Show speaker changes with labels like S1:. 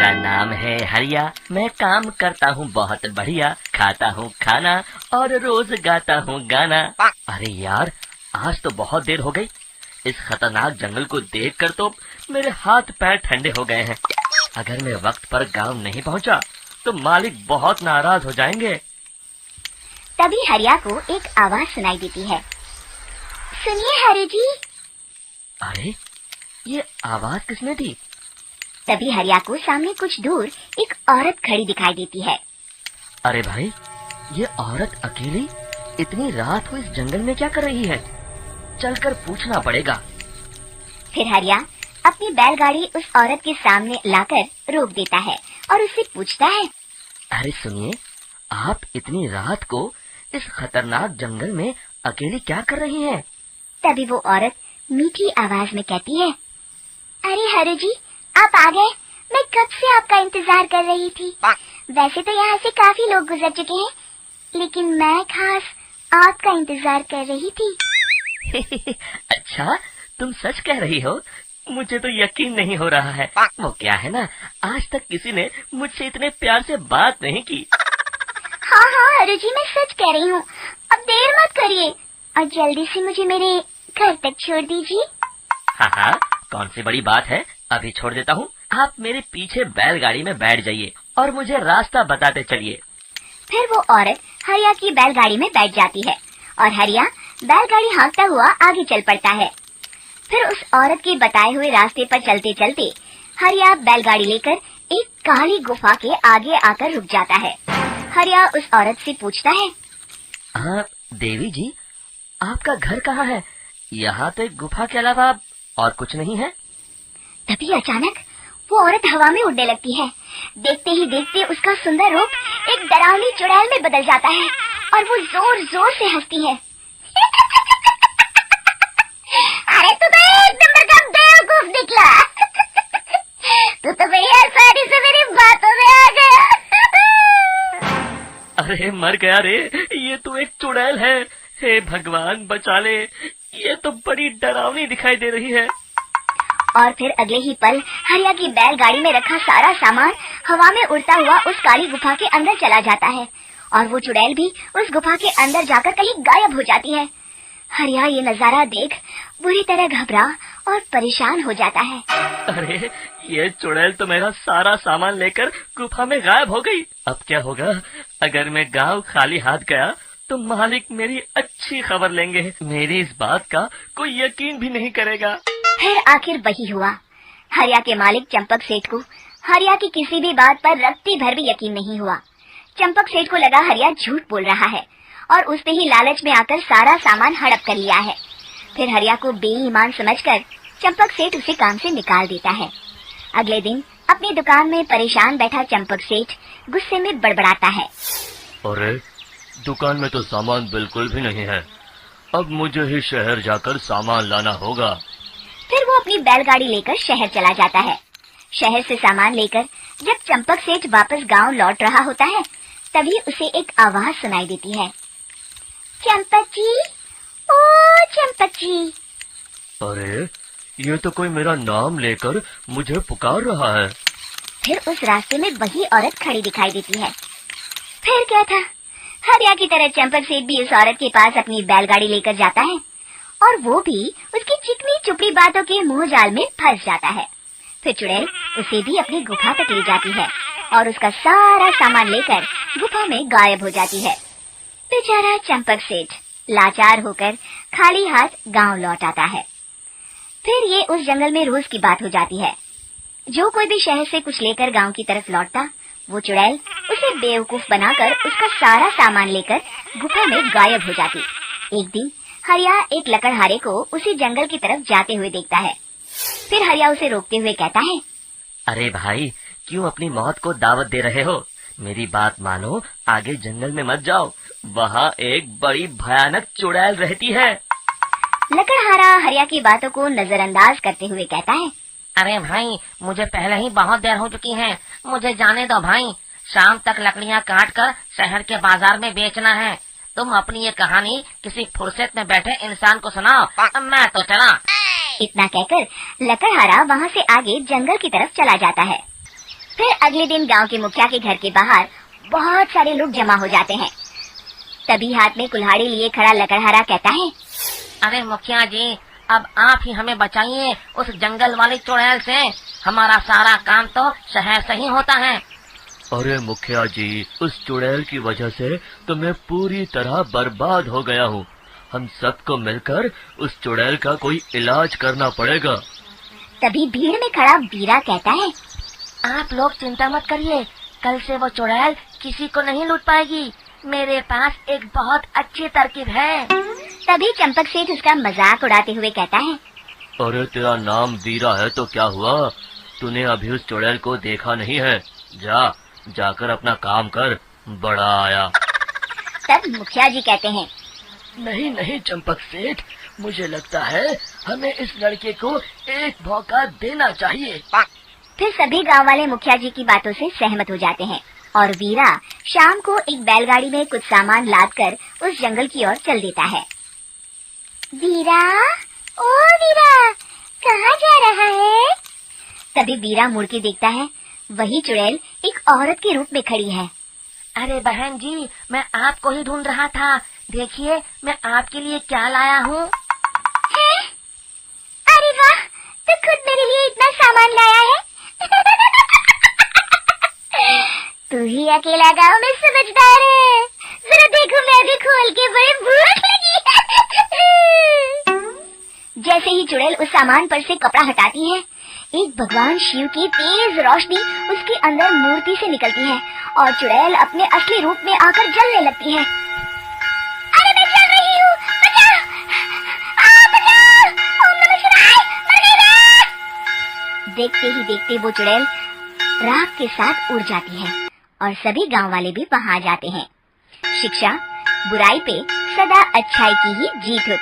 S1: मेरा नाम है हरिया, मैं काम करता हूँ बहुत बढ़िया, खाता हूँ खाना और रोज गाता हूँ गाना। अरे यार, आज तो बहुत देर हो गई। इस खतरनाक जंगल को देखकर तो मेरे हाथ पैर ठंडे हो गए हैं। अगर मैं वक्त पर गांव नहीं पहुंचा तो मालिक बहुत नाराज हो जाएंगे।
S2: तभी हरिया को एक आवाज सुनाई देती है। सुनिए हरि जी।
S1: अरे, ये आवाज किसने दी?
S2: तभी हरिया को सामने कुछ दूर एक औरत खड़ी दिखाई देती है।
S1: अरे भाई, ये औरत अकेली इतनी रात को इस जंगल में क्या कर रही है? चलकर पूछना पड़ेगा।
S2: फिर हरिया अपनी बैलगाड़ी उस औरत के सामने लाकर रोक देता है और उससे पूछता है।
S1: अरे सुनिए, आप इतनी रात को इस खतरनाक जंगल में अकेली क्या कर रही हैं?
S2: तभी वो औरत मीठी आवाज में कहती है। अरे हरि जी, आप आ गए। मैं कब से आपका इंतजार कर रही थी। वैसे तो यहाँ से काफी लोग गुजर चुके हैं, लेकिन मैं खास आपका इंतजार कर रही थी।
S1: अच्छा, तुम सच कह रही हो? मुझे तो यकीन नहीं हो रहा है। वो क्या है ना, आज तक किसी ने मुझसे इतने प्यार से बात नहीं की।
S2: हाँ हाँ हरि जी, मैं सच कह रही हूँ। अब देर मत करिए और जल्दी से मुझे मेरे घर तक छोड़ दीजिए।
S1: हाँ हाँ, कौन सी बड़ी बात है, अभी छोड़ देता हूँ। आप मेरे पीछे बैलगाड़ी में बैठ जाइए और मुझे रास्ता बताते चलिए।
S2: फिर वो औरत हरिया की बैलगाड़ी में बैठ जाती है और हरिया बैलगाड़ी हाँकता हुआ आगे चल पड़ता है। फिर उस औरत के बताए हुए रास्ते पर चलते चलते हरिया बैलगाड़ी लेकर एक काली गुफा के आगे आकर रुक जाता है। हरिया उस औरत से पूछता है।
S1: हाँ देवी जी, आपका घर कहाँ है? यहाँ तो एक गुफा के अलावा और कुछ नहीं है।
S2: तभी अचानक वो औरत हवा में उड़ने लगती है। देखते ही देखते उसका सुंदर रूप एक डरावनी चुड़ैल में बदल जाता है और वो जोर जोर से हंसती है। अरे तू तो एक नंबर का बेवकूफ निकला। तू तो बड़ी आसानी से मेरी बातों में आ गया।
S1: अरे मर गया रे, ये तो एक चुड़ैल है। हे भगवान बचा ले, ये तो बड़ी डरावनी दिखाई दे रही है।
S2: और फिर अगले ही पल हरिया की बैलगाड़ी में रखा सारा सामान हवा में उड़ता हुआ उस काली गुफा के अंदर चला जाता है और वो चुड़ैल भी उस गुफा के अंदर जाकर कहीं गायब हो जाती है। हरिया ये नजारा देख बुरी तरह घबरा और परेशान हो जाता है।
S1: अरे, ये चुड़ैल तो मेरा सारा सामान लेकर गुफा में गायब हो गई। अब क्या होगा? अगर मैं गांव खाली हाथ गया तो मालिक मेरी अच्छी खबर लेंगे। मेरी इस बात का कोई यकीन भी नहीं करेगा।
S2: फिर आखिर वही हुआ। हरिया के मालिक चंपक सेठ को हरिया की किसी भी बात पर रत्ती भर भी यकीन नहीं हुआ। चंपक सेठ को लगा हरिया झूठ बोल रहा है और उस पे ही लालच में आकर सारा सामान हड़प कर लिया है। फिर हरिया को बेईमान समझकर चंपक सेठ उसे काम से निकाल देता है। अगले दिन अपनी दुकान में परेशान बैठा चंपक सेठ गुस्से में बड़बड़ाता है।
S1: अरे, दुकान में तो सामान बिल्कुल भी नहीं है। अब मुझे ही शहर जाकर सामान लाना होगा।
S2: फिर वो अपनी बैलगाड़ी लेकर शहर चला जाता है। शहर से सामान लेकर जब चंपक सेठ वापस गांव लौट रहा होता है, तभी उसे एक आवाज सुनाई देती है। चंपक जी, ओ चंपक जी।
S1: अरे, ये तो कोई मेरा नाम लेकर मुझे पुकार रहा है।
S2: फिर उस रास्ते में वही औरत खड़ी दिखाई देती है। फिर क्या था, हरिया की तरह चंपक सेठ भी उस औरत के पास अपनी बैलगाड़ी लेकर जाता है और वो भी उसकी चिकनी चुपड़ी बातों के मुंह जाल में फंस जाता है। फिर चुड़ैल उसे भी अपनी गुफा तक ले जाती है और उसका सारा सामान लेकर गुफा में गायब हो जाती है। बेचारा चंपक सेठ लाचार होकर खाली हाथ गांव लौट आता है। फिर ये उस जंगल में रोज की बात हो जाती है। जो कोई भी शहर से कुछ लेकर गांव की तरफ लौटता, वो चुड़ैल उसे बेवकूफ बनाकर उसका सारा सामान लेकर गुफा में गायब हो जाती। एक दिन हरिया एक लकड़हारे को उसी जंगल की तरफ जाते हुए देखता है। फिर हरिया उसे रोकते हुए कहता है। अरे भाई, क्यों अपनी मौत को दावत दे रहे हो? मेरी बात मानो, आगे जंगल में मत जाओ, वहाँ एक बड़ी भयानक चुड़ैल रहती है। लकड़हारा हरिया की बातों को नजरअंदाज करते हुए कहता है।
S3: अरे भाई, मुझे पहले ही बहुत देर हो चुकी है, मुझे जाने दो भाई। शाम तक लकड़ियाँ काट कर शहर के बाजार में बेचना है। तुम अपनी ये कहानी किसी फुर्सत में बैठे इंसान को सुनाओ, मैं तो चला।
S2: इतना कहकर लकड़हारा वहाँ से आगे जंगल की तरफ चला जाता है। फिर अगले दिन गांव के मुखिया के घर के बाहर बहुत सारे लोग जमा हो जाते हैं। तभी हाथ में कुल्हाड़ी लिए खड़ा लकड़हारा कहता है,
S3: अरे मुखिया जी, अब आप ही हमें बचाइए उस जंगल वाली चुड़ैल से। हमारा सारा काम तो शहर से ही होता है।
S1: अरे मुखिया जी, उस चुड़ैल की वजह से तो मैं पूरी तरह बर्बाद हो गया हूँ। हम सबको मिलकर उस चुड़ैल का कोई इलाज करना पड़ेगा।
S2: तभी भीड़ में खड़ा वीरा कहता है,
S3: आप लोग चिंता मत करिए, कल से वो चुड़ैल किसी को नहीं लूट पाएगी। मेरे पास एक बहुत अच्छी तरकीब है।
S2: तभी चंपक सेठ उसका मजाक उड़ाते हुए कहता है,
S1: अरे तेरा नाम वीरा है तो क्या हुआ? तूने अभी उस चुड़ैल को देखा नहीं है? जाकर अपना काम कर, बड़ा आया।
S2: तब मुखिया जी कहते हैं,
S1: नहीं नहीं चंपक सेठ, मुझे लगता है हमें इस लड़के को एक मौका देना चाहिए।
S2: फिर सभी गांव वाले मुखिया जी की बातों से सहमत हो जाते हैं और वीरा शाम को एक बैलगाड़ी में कुछ सामान लादकर उस जंगल की ओर चल देता है। वीरा, ओ वीरा, कहाँ जा रहा है? तभी वीरा मुड़ के देखता है, वही चुड़ैल एक औरत के रूप में खड़ी है।
S3: अरे बहन जी, मैं आपको ही ढूंढ रहा था। देखिए, मैं आपके लिए क्या लाया हूँ।
S2: अरे वाह, तो खुद मेरे लिए इतना सामान लाया है। तू ही अकेला गांव में समझदार है। जरा देखो, मैं भी खोल के, बड़ी भूख लगी है। जैसे ही चुड़ैल उस सामान पर से कपड़ा हटाती है, एक भगवान शिव की तेज रोशनी उसके अंदर मूर्ति से निकलती है और चुड़ैल अपने असली रूप में आकर जलने लगती है। अरे मैं जल रही हूँ, बचाओ! बचाओ! ओम नमः शिवाय, मरने! देखते ही देखते वो चुड़ैल राख के साथ उड़ जाती है और सभी गांव वाले भी वहां जाते हैं। शिक्षा बुराई पे सदा अच्छाई की ही जीत होती है।